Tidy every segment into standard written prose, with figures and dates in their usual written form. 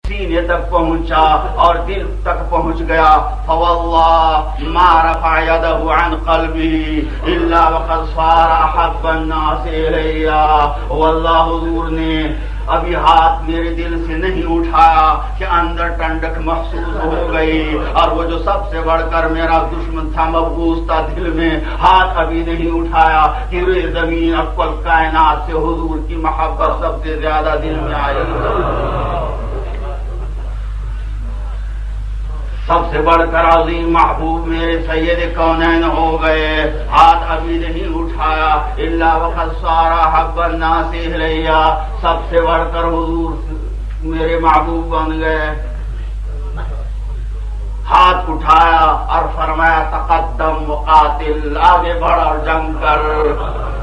سینے تک پہنچا اور دل تک پہنچ گیا. فواللہ ما رفع يده عن قلبی الا وقد صار احب الناس الی. واللہ حضور نے ابھی ہاتھ میرے دل سے نہیں اٹھایا کہ اندر ٹنڈک محسوس ہو گئی، اور وہ جو سب سے بڑھ کر میرا دشمن تھا، مبغوض تھا، دل میں ہاتھ ابھی نہیں اٹھایا کہ روئے زمین اور کل کائنات سے حضور کی محبت سب سے زیادہ دل میں آئی. سب سے بڑھ کر عظیم محبوب میرے سید کونین ہو گئے، ہاتھ ابھی نہیں اٹھایا. الا وقد صار احب الناس الی، سب سے بڑھ کر حضور میرے محبوب بن گئے. ہاتھ اٹھایا اور فرمایا تقدم وقاتل، آگے بڑھ اور جنگ کر.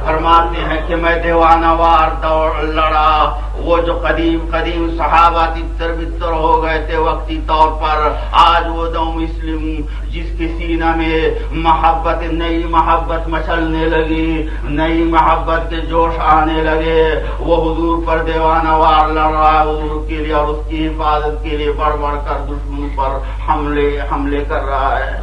فرماتے ہیں کہ میں دیوانہ وار دوڑ لڑا. وہ جو قدیم صحابہ تتر بتر ہو گئے تھے وقتی طور پر، آج وہ دو مسلم جس کی سینہ میں محبت، نئی محبت مچلنے لگی، نئی محبت کے جوش آنے لگے، وہ حضور پر دیوانہ وار لڑ رہا ہے حضور کے لیے، اور اس کی حفاظت کے لیے بڑھ بڑھ کر دشمن پر حملے کر رہا ہے.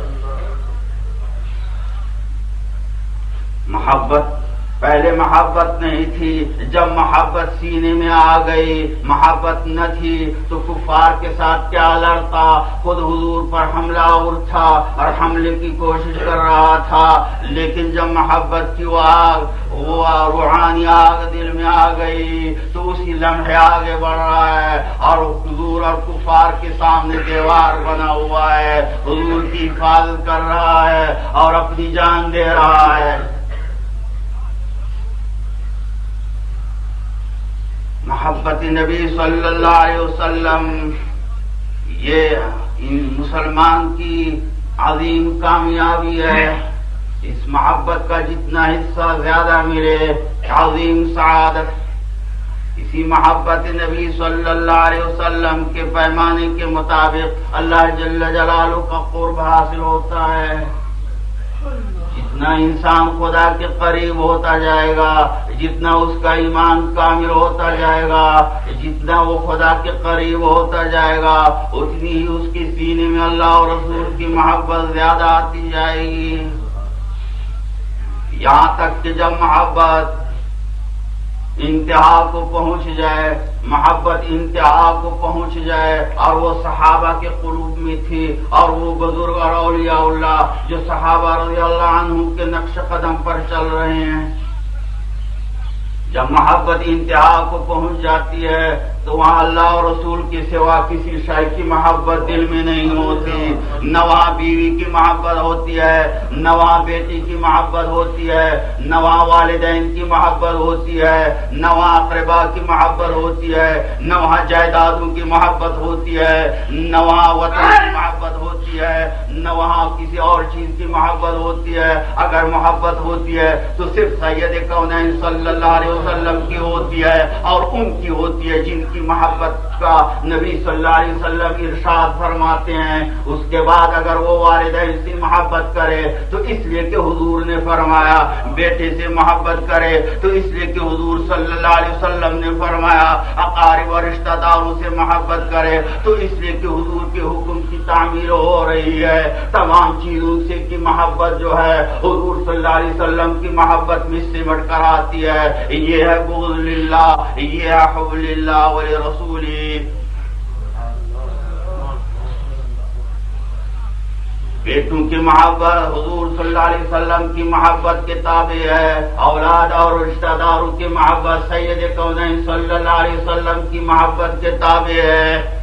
محبت پہلے محبت نہیں تھی، جب محبت سینے میں آ گئی، محبت نہ تھی تو کفار کے ساتھ کیا لڑتا، خود حضور پر حملہ آور تھا اور حملے کی کوشش کر رہا تھا. لیکن جب محبت کی وہ روحانی آگ دل میں آ گئی تو اسی لمحے آگے بڑھ رہا ہے، اور حضور اور کفار کے سامنے دیوار بنا ہوا ہے، حضور کی حفاظت کر رہا ہے اور اپنی جان دے رہا ہے. محبت نبی صلی اللہ علیہ وسلم یہ ان مسلمان کی عظیم کامیابی ہے. اس محبت کا جتنا حصہ زیادہ ملے عظیم سعادت. اسی محبت نبی صلی اللہ علیہ وسلم کے پیمانے کے مطابق اللہ جل جلالہ کا قرب حاصل ہوتا ہے. جتنا انسان خدا کے قریب ہوتا جائے گا، جتنا اس کا ایمان کامل ہوتا جائے گا، جتنا وہ خدا کے قریب ہوتا جائے گا، اتنی ہی اس کے سینے میں اللہ اور رسول کی محبت زیادہ آتی جائے گی. یہاں تک کہ جب محبت انتہا کو پہنچ جائے، محبت انتہا کو پہنچ جائے، اور وہ صحابہ کے قلوب میں تھی، اور وہ بزرگ اور اولیاء اللہ جو صحابہ رضی اللہ عنہم کے نقش قدم پر چل رہے ہیں، جب محبت انتہا کو پہنچ جاتی ہے تو وہاں اللہ اور رسول کے سوا کسی شے کی محبت دل میں نہیں ہوتی. نہ وہاں بیوی کی محبت ہوتی ہے، نہ وہاں بیٹی کی محبت ہوتی ہے، نہ وہاں والدین کی محبت ہوتی ہے، نہ وہاں اقربا کی محبت ہوتی ہے، نہ وہاں جائیدادوں کی محبت ہوتی ہے، نہ وہاں وطن کی محبت ہوتی ہے، نہ وہاں کسی اور چیز کی محبت ہوتی ہے. اگر محبت ہوتی ہے تو صرف سید کونین صلی اللہ علیہ وسلم کی ہوتی ہے، اور ان کی ہوتی ہے جن کی محبت کا نبی صلی اللہ علیہ وسلم ارشاد فرماتے ہیں. اس کے بعد اگر وہ والدین سے محبت کرے تو اس لیے کہ حضور نے فرمایا، بیٹے سے محبت کرے تو اس لیے کہ حضور صلی اللہ علیہ وسلم نے فرمایا، اقارب اور رشتہ داروں سے محبت کرے تو اس لیے کہ حضور کے حکم کی تعمیل ہو رہی ہے. تمام چیزوں سے کی محبت جو ہے حضور صلی اللہ علیہ وسلم کی محبت میں سمٹ کر آتی ہے. یہ ہے بغض للہ، یہ ہے حب للہ ولرسولہ. بیٹوں کی محبت حضور صلی اللہ علیہ وسلم کی محبت کے تابع ہے. اولاد اور رشتہ داروں کی محبت سید کونین صلی اللہ علیہ وسلم کی محبت کے تابع ہے.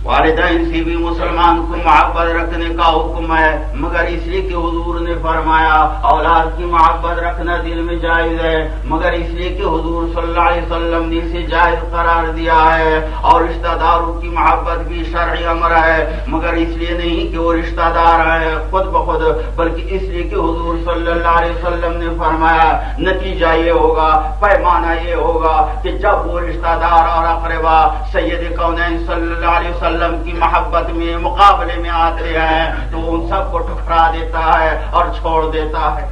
والدین سے بھی مسلمان کو محبت رکھنے کا حکم ہے، مگر اس لیے کہ حضور نے فرمایا اولاد کی محبت رکھنا دل میں جائز ہے، مگر اس لیے کہ حضور صلی اللہ علیہ وسلم نے اسے جائز قرار دیا ہے. اور رشتہ داروں کی محبت بھی شرعی امر ہے، مگر اس لیے نہیں کہ وہ رشتہ دار ہیں خود بخود، بلکہ اس لیے کہ حضور صلی اللہ علیہ وسلم نے فرمایا نتیجہ یہ ہوگا، پیمانہ یہ ہوگا کہ جب وہ رشتہ دار اور اقربا سید کونین صلی اللہ علیہ وسلم کی محبت میں مقابلے میں آتے ہیں تو ان سب کو ٹھکرا دیتا ہے اور چھوڑ دیتا ہے.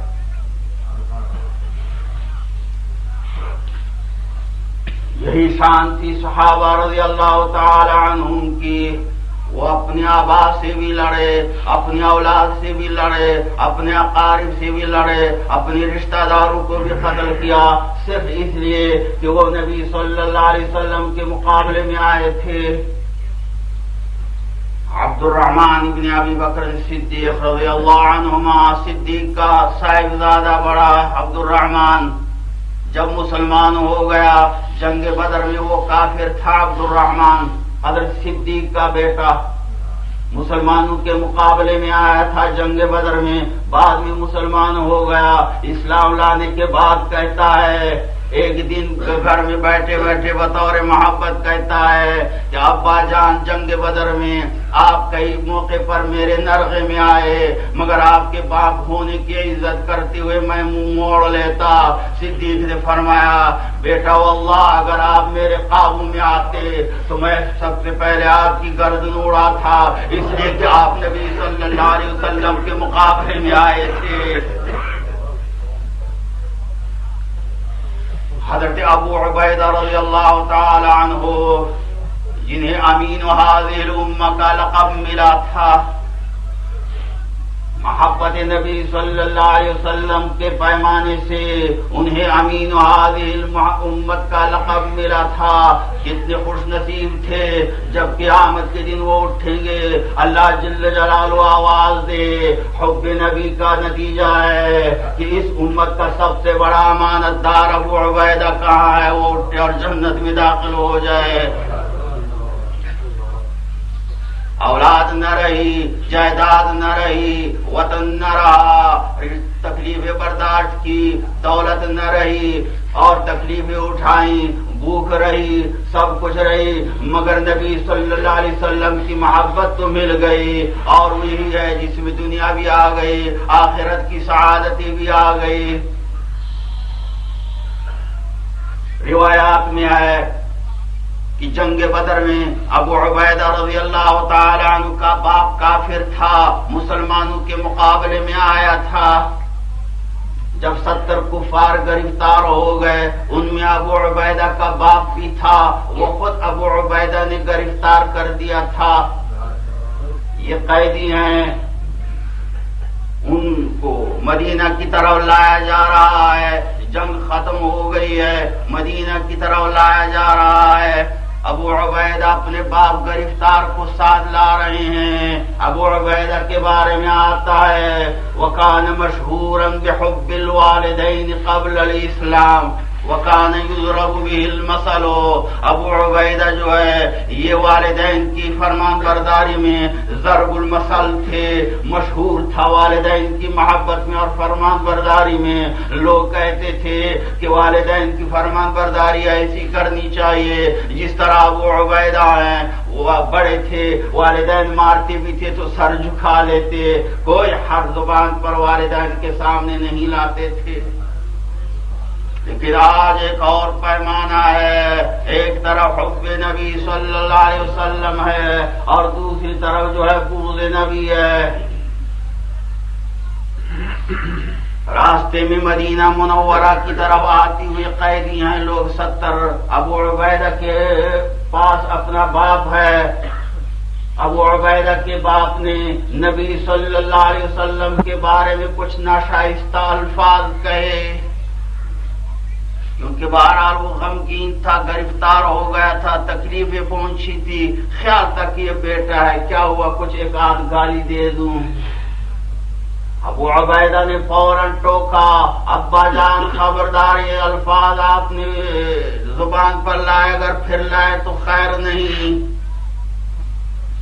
یہی شان تھی صحابہ رضی اللہ تعالی عنہم کی. وہ اپنے آبا سے بھی لڑے، اپنی اولاد سے بھی لڑے، اپنے اقارب سے بھی لڑے، اپنے رشتہ داروں کو بھی قتل کیا، صرف اس لیے کہ وہ نبی صلی اللہ علیہ وسلم کے مقابلے میں آئے تھے. عبد الرحمن ابن ابی بکر صدیق رضی اللہ عنہما، صدیق کا صاحبزادہ بڑا عبد الرحمن، جب مسلمان ہو گیا جنگ بدر میں وہ کافر تھا. عبد الرحمن حضرت صدیق کا بیٹا مسلمانوں کے مقابلے میں آیا تھا جنگ بدر میں، بعد میں مسلمان ہو گیا. اسلام لانے کے بعد کہتا ہے، ایک دن گھر میں بیٹھے بیٹھے بطور محبت کہتا ہے کہ ابا جان جنگ بدر میں آپ کئی موقع پر میرے نرغے میں آئے، مگر آپ کے باپ ہونے کی عزت کرتے ہوئے میں منہ موڑ لیتا. صدیق نے فرمایا، بیٹا واللہ اگر آپ میرے قابو میں آتے تو میں سب سے پہلے آپ کی گردن اڑا تھا، اس لیے کہ آپ نبی صلی اللہ علیہ وسلم کے مقابلے میں آئے تھے. حضرت ابو عبیدہ رضی اللہ تعالی عنہ، جنہیں امین هذه الامہ کا لقب ملا تھا، محبت نبی صلی اللہ علیہ وسلم کے پیمانے سے انہیں امین هذه الامت کا لقب ملا تھا. کتنے خوش نصیب تھے جب قیامت کے دن وہ اٹھیں گے، اللہ جل جلالہ آواز دے. حب نبی کا نتیجہ ہے کہ اس امت کا سب سے بڑا امانت دار ابو عبیدہ کہاں ہے، وہ اٹھے اور جنت میں داخل ہو جائے. اولاد نہ رہی، جائیداد نہ رہی، وطن نہ رہا، تکلیفیں برداشت کی، دولت نہ رہی اور تکلیفیں اٹھائیں، بھوک رہی، سب کچھ رہی، مگر نبی صلی اللہ علیہ وسلم کی محبت تو مل گئی، اور وہی ہے جس میں دنیا بھی آ گئی، آخرت کی سعادتیں بھی آ گئی. روایات میں ہے کہ جنگ بدر میں ابو عبیدہ رضی اللہ تعالی عنہ کا باپ کافر تھا، مسلمانوں کے مقابلے میں آیا تھا. جب 70 کفار گرفتار ہو گئے، ان میں ابو عبیدہ کا باپ بھی تھا، وہ خود ابو عبیدہ نے گرفتار کر دیا تھا. یہ قیدی ہیں، ان کو مدینہ کی طرف لایا جا رہا ہے. جنگ ختم ہو گئی ہے، مدینہ کی طرف لایا جا رہا ہے. ابو عبیدہ اپنے باپ گرفتار کو ساتھ لا رہے ہیں. ابو عبیدہ کے بارے میں آتا ہے، وَكَانَ مَشْهُورًا بِحُبِّ الْوَالِدَيْنِ قَبْلَ الْإِسْلَامِ وَكَانَ يُضْرَبُ بِهِ الْمَثَلُ. ابو عبیدہ جو ہے یہ والدین کی فرمان برداری میں ضرب المثل تھے، مشہور تھا والدین کی محبت میں اور فرمان برداری میں. لوگ کہتے تھے کہ والدین کی فرمان برداری ایسی کرنی چاہیے جس طرح ابو عبیدہ ہیں. وہ بڑے تھے، والدین مارتے بھی تھے تو سر جھکا لیتے، کوئی حرف زبان پر والدین کے سامنے نہیں لاتے تھے. لیکن آج ایک اور پیمانہ ہے، ایک طرف حب نبی صلی اللہ علیہ وسلم ہے اور دوسری طرف جو ہے بغض نبی ہے. راستے میں مدینہ منورہ کی طرف آتی ہوئی قیدی ہیں لوگ 70. ابو عبیدہ کے پاس اپنا باپ ہے. ابو عبیدہ کے باپ نے نبی صلی اللہ علیہ وسلم کے بارے میں کچھ ناشائستہ الفاظ کہے، کیونکہ بہرحال وہ غمگین تھا، گرفتار ہو گیا تھا، تکلیفیں پہنچی تھی. خیال تھا کہ یہ بیٹا ہے، کیا ہوا کچھ ایک آدھ گالی دے دوں. ابو عبیدہ نے فوراً ٹوکا، ابا جان خبردار، یہ الفاظ آپ نے زبان پر لائے، اگر پھر لائے تو خیر نہیں.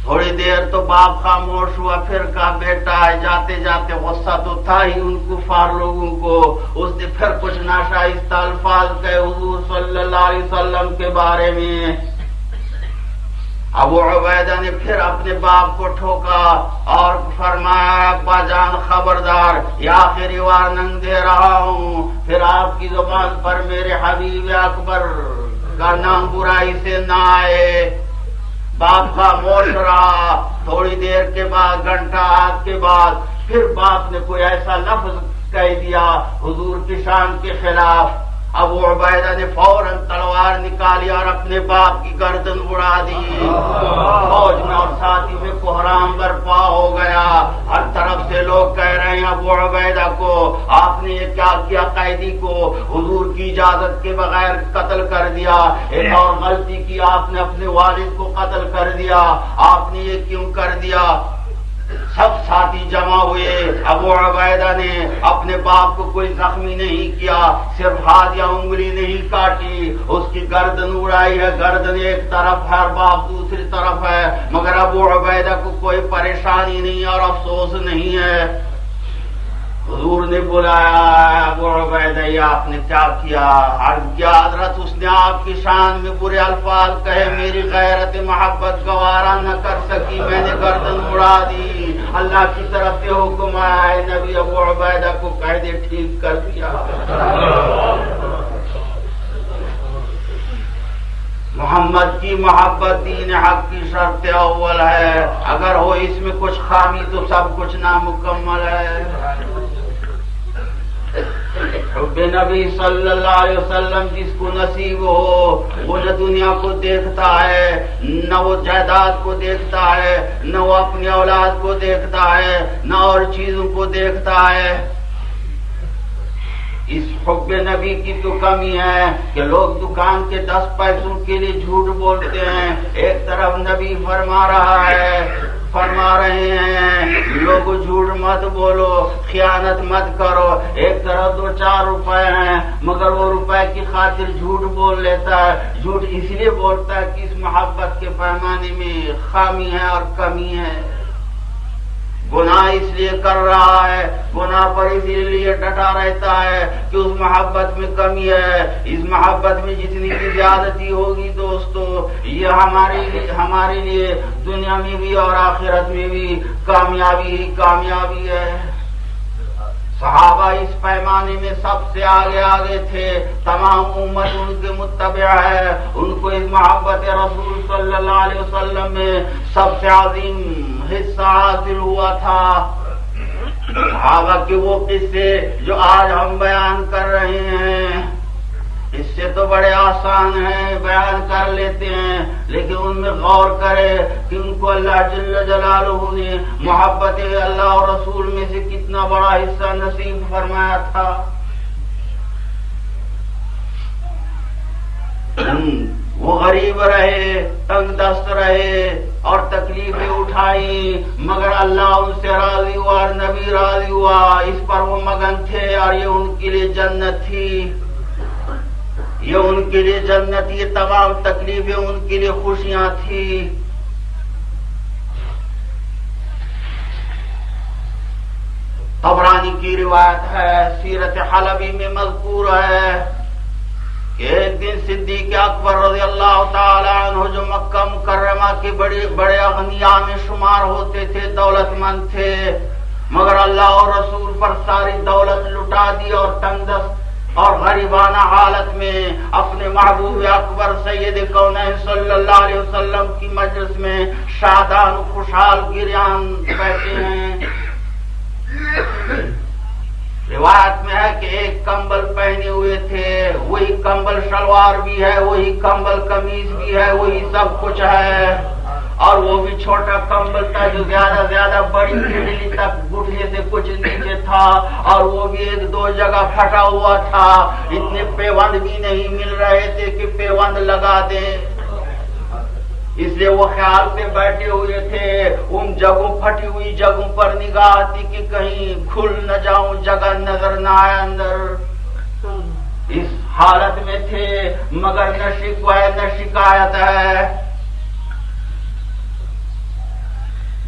تھوڑی دیر تو باپ خاموش ہوا، پھر کہا بیٹا ہے. جاتے جاتے غصہ تو تھا ہی ان کفار لوگوں کو. اس نے پھر کچھ ناشائستہ الفاظ کہے حضور صلی اللہ علیہ وسلم کے بارے میں. ابو عبیدہ نے پھر اپنے باپ کو ٹھوکا اور فرمایا ابا جان خبردار، یہ آخری وارننگ دے رہا ہوں، پھر آپ کی زبان پر میرے حبیب اکبر کا نام برائی سے نہ آئے. باپ خاموش رہا. تھوڑی دیر کے بعد، گھنٹہ آدھ کے بعد پھر باپ نے کوئی ایسا لفظ کہہ دیا حضور کی شان کے خلاف ابو عبیدہ نے فوراً تلوار نکالی اور اپنے باپ کی گردن اڑا دی. فوج میں اور ساتھی میں کوہرام برپا ہو گیا. ہر طرف سے لوگ کہہ رہے ہیں ابو عبیدہ کو آپ نے یہ کیا کیا، قیدی کو حضور کی اجازت کے بغیر قتل کر دیا. ایک اور غلطی کی، آپ نے اپنے والد کو قتل کر دیا. آپ نے یہ کیوں کر دیا؟ سب ساتھی جمع ہوئے. ابو عبیدہ نے اپنے باپ کو کوئی زخمی نہیں کیا، صرف ہاتھ یا انگلی نہیں کاٹی، اس کی گردن اڑائی ہے. گردن ایک طرف ہے اور باپ دوسری طرف ہے، مگر ابو عبیدہ کو کوئی پریشانی نہیں اور افسوس نہیں ہے. حضور نے بلایا ابو عبیدہ یہ آپ نے کیا کیا؟ عرض کیا حضرت اس نے آپ کی شان میں برے الفاظ کہے، میری غیرت محبت گوارا نہ کر سکی، میں نے گردن اڑا دی. اللہ کی طرف سے حکم آیا ہے نبی ابو عبیدہ کو کہہ دے ٹھیک کر دیا. محمد کی محبت دین حق کی شرط اول ہے، اگر ہو اس میں کچھ خامی تو سب کچھ نامکمل ہے. حب نبی صلی اللہ علیہ وسلم جس کو نصیب ہو وہ نہ دنیا کو دیکھتا ہے، نہ وہ جائیداد کو دیکھتا ہے، نہ وہ اپنی اولاد کو دیکھتا ہے، نہ اور چیزوں کو دیکھتا ہے. اس حب نبی کی تو کمی ہے کہ لوگ دکان کے 10 پیسوں کے لیے جھوٹ بولتے ہیں. ایک طرف نبی فرما رہے ہیں لوگوں جھوٹ مت بولو، خیانت مت کرو. ایک طرف 2-4 روپے ہیں مگر وہ روپے کی خاطر جھوٹ بول لیتا ہے. جھوٹ اس لیے بولتا ہے کہ اس محبت کے پیمانے میں خامی ہے اور کمی ہے. گناہ اس لیے کر رہا ہے، گناہ پر اسی لیے ڈٹا رہتا ہے کہ اس محبت میں کمی ہے. اس محبت میں جتنی بھی زیادتی ہوگی دوستو، یہ ہمارے لیے دنیا میں بھی اور آخرت میں بھی کامیابی ہی کامیابی ہے. صحابہ اس پیمانے میں سب سے آگے تھے، تمام امت ان کے متبع ہے. ان کو اس محبت رسول صلی اللہ علیہ وسلم میں سب سے عظیم حصہ حاصل ہوا تھا. صحابہ کے وہ قصے جو آج ہم بیان کر رہے ہیں اس سے تو بڑے آسان ہیں، بیان کر لیتے ہیں، لیکن ان میں غور کرے کہ ان کو اللہ جل جلالہ نے محبت اللہ اور رسول میں سے کتنا بڑا حصہ نصیب فرمایا تھا. وہ غریب رہے، تنگ دست رہے اور تکلیفیں اٹھائی، مگر اللہ ان سے راضی ہوا اور نبی راضی ہوا. اس پر وہ مگن تھے اور یہ ان کے لیے جنت تھی. یہ ان کے لیے جنت، یہ تمام تکلیفیں ان کے لیے خوشیاں تھی. طبرانی کی روایت ہے، سیرت حلبی میں مذکور ہے کہ ایک دن صدیق اکبر رضی اللہ تعالی عنہ جو مکہ مکرمہ کے بڑے اغنیاء میں شمار ہوتے تھے، دولت مند تھے، مگر اللہ اور رسول پر ساری دولت لٹا دی اور تنگ دست اور غریبانہ حالت میں اپنے محبوب اکبر سید کونین صلی اللہ علیہ وسلم کی مجلس میں شادان خوشحال گریان بیٹھے ہیں. روایت میں ہے کہ ایک کمبل پہنے ہوئے تھے، وہی کمبل شلوار بھی ہے، وہی کمبل قمیض بھی ہے، وہی سب کچھ ہے، اور وہ بھی چھوٹا کمبل تھا جو زیادہ بڑی کھیڑی تک گھٹنے سے کچھ نیچے تھا، اور وہ بھی 1-2 جگہ پھٹا ہوا تھا. اتنے پیوند بھی نہیں مل رہے تھے کہ پیوند لگا دیں. اس لیے وہ خیال سے بیٹھے ہوئے تھے. ان جگہوں پھٹی ہوئی جگہوں پر نگاہ آتی کہ کہیں کھل نہ جاؤں، جگہ نظر نہ آئے اندر. اس حالت میں تھے مگر نہ شکوہ نہ شکایت ہے.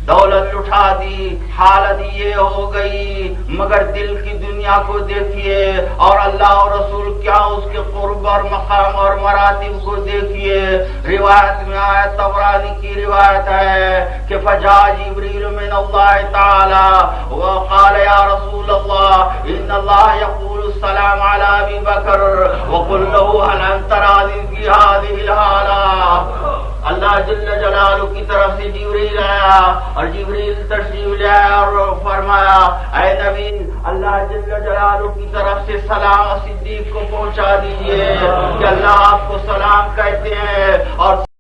دولت لٹا دی، حالت یہ ہو گئی، مگر دل کی دنیا کو دیکھیے اور اللہ اور رسول کیا اس کے قرب اور مقام اور مراتب کو دیکھیے. روایت میں آیا، طبرانی کی روایت ہے کہ فجاء جبریل من اللہ تعالی وقال یا رسول اللہ ان اللہ یقول السلام علی ابی بکر وقل له هل انت راض فی هذه الحالہ. اللہ جل جلالہ کی طرف سے جبریل آیا اور جبریل تشریف لے آیا اور فرمایا اے نبی اللہ جل جلالہ کی طرف سے سلام صدیق کو پہنچا دیجئے کہ اللہ آپ کو سلام کہتے ہیں اور